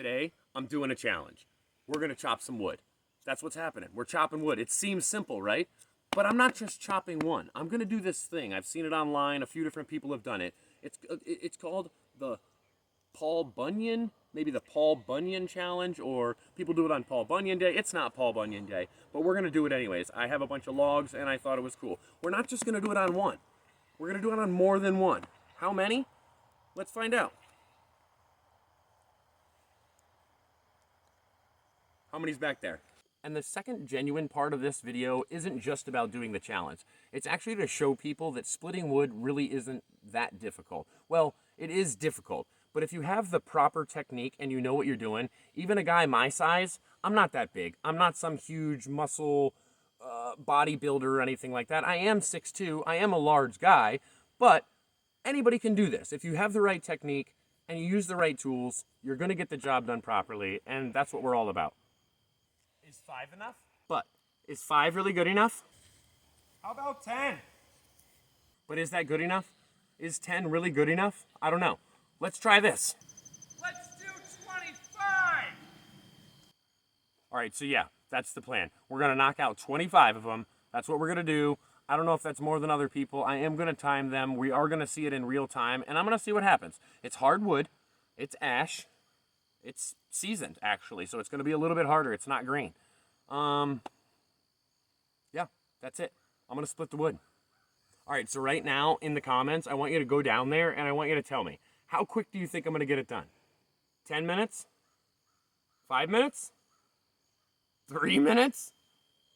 Today, I'm doing a challenge. We're gonna chop some wood. That's what's happening. We're chopping wood. It seems simple, right? But I'm not just chopping one. I'm gonna do this thing. I've seen it online. A few different people have done it. It's called the Paul Bunyan, maybe the Paul Bunyan challenge, or people do it on Paul Bunyan Day. It's not Paul Bunyan Day, but we're gonna do it anyways. I have a bunch of logs and I thought it was cool. We're not just gonna do it on one. We're gonna do it on more than one. How many? Let's find out. How many's back there? And the second genuine part of this video isn't just about doing the challenge. It's actually to show people that splitting wood really isn't that difficult. Well, it is difficult, but if you have the proper technique and you know what you're doing, even a guy my size, I'm not that big. I'm not some huge muscle bodybuilder or anything like that. I am 6'2". I am a large guy, but anybody can do this. If you have the right technique and you use the right tools, you're going to get the job done properly, and that's what we're all about. Is 5 enough? But is 5 really good enough? How about 10? But is that good enough? Is 10 really good enough? I don't know. Let's try this. Let's do 25! All right, so yeah, that's the plan. We're going to knock out 25 of them. That's what we're going to do. I don't know if that's more than other people. I am going to time them. We are going to see it in real time, and I'm going to see what happens. It's hardwood. It's ash. It's seasoned, actually, so it's going to be a little bit harder. It's not green. Yeah, that's it. I'm going to split the wood. All right, so right now in the comments, I want you to go down there, and I want you to tell me, how quick do you think I'm going to get it done? 10 minutes? 5 minutes? 3 minutes?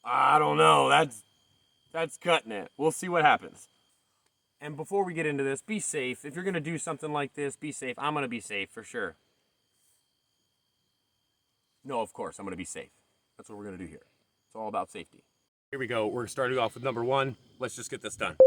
I don't know. That's cutting it. We'll see what happens. And before we get into this, be safe. If you're going to do something like this, be safe. I'm going to be safe for sure. No, of course, I'm going to be safe. That's what we're going to do here. It's all about safety. Here we go. We're starting off with number 1. Let's just get this done.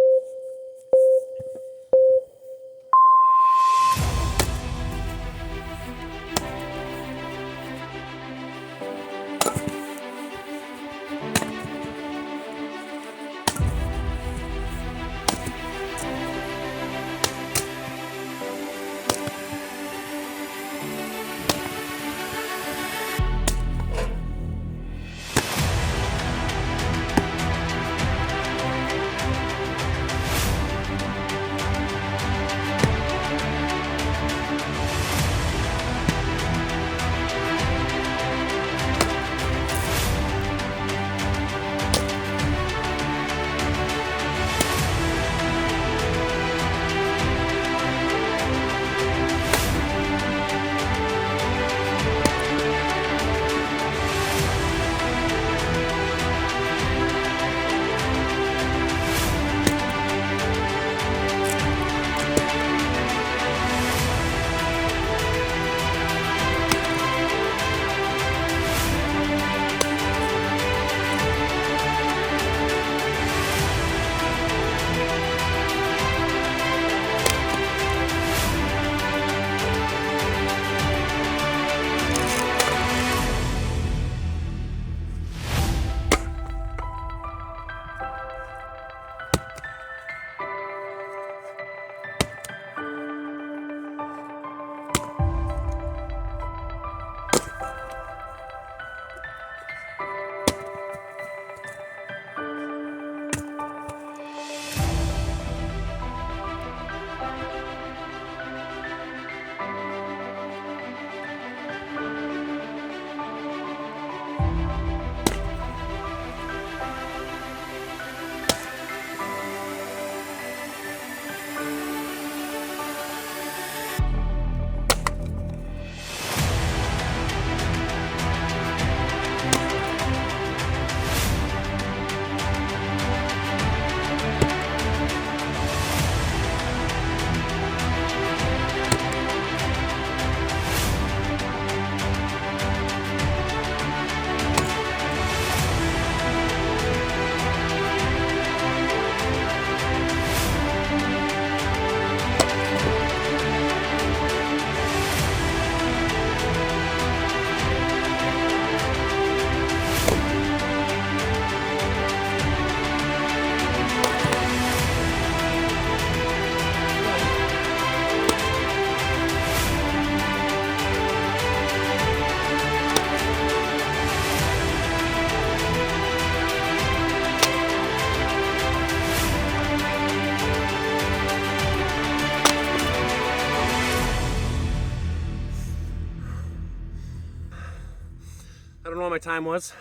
I don't know what my time was.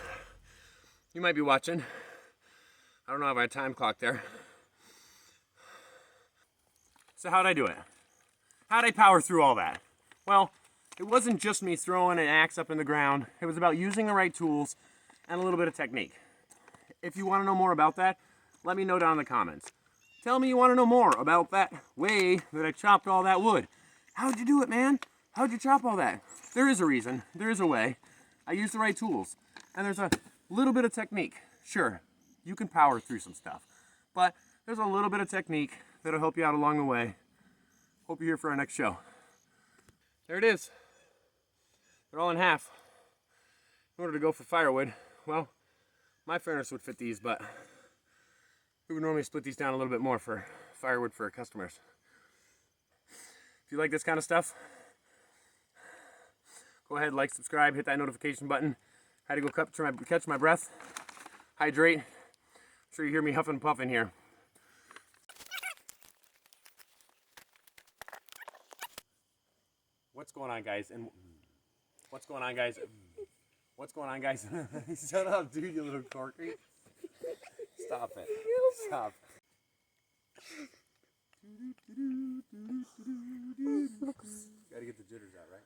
You might be watching. I don't know if I have my time clock there. So how'd I do it? How'd I power through all that? Well, it wasn't just me throwing an axe up in the ground. It was about using the right tools and a little bit of technique. If you want to know more about that, let me know down in the comments. Tell me you want to know more about that way that I chopped all that wood. How'd you do it, man? How'd you chop all that? There is a reason. There is a way. I used the right tools. And there's a little bit of technique. Sure, you can power through some stuff. But there's a little bit of technique that'll help you out along the way. Hope you're here for our next show. There it is. They're all in half. In order to go for firewood, well, my furnace would fit these, but we would normally split these down a little bit more for firewood for our customers. If you like this kind of stuff, go ahead, like, subscribe, hit that notification button. I had to go catch my breath, hydrate. I'm sure you hear me huffing and puffing here. What's going on, guys? And what's going on, guys? What's going on, guys? Shut up, dude, you little corky. Stop it. Stop. Gotta get the jitters out, right?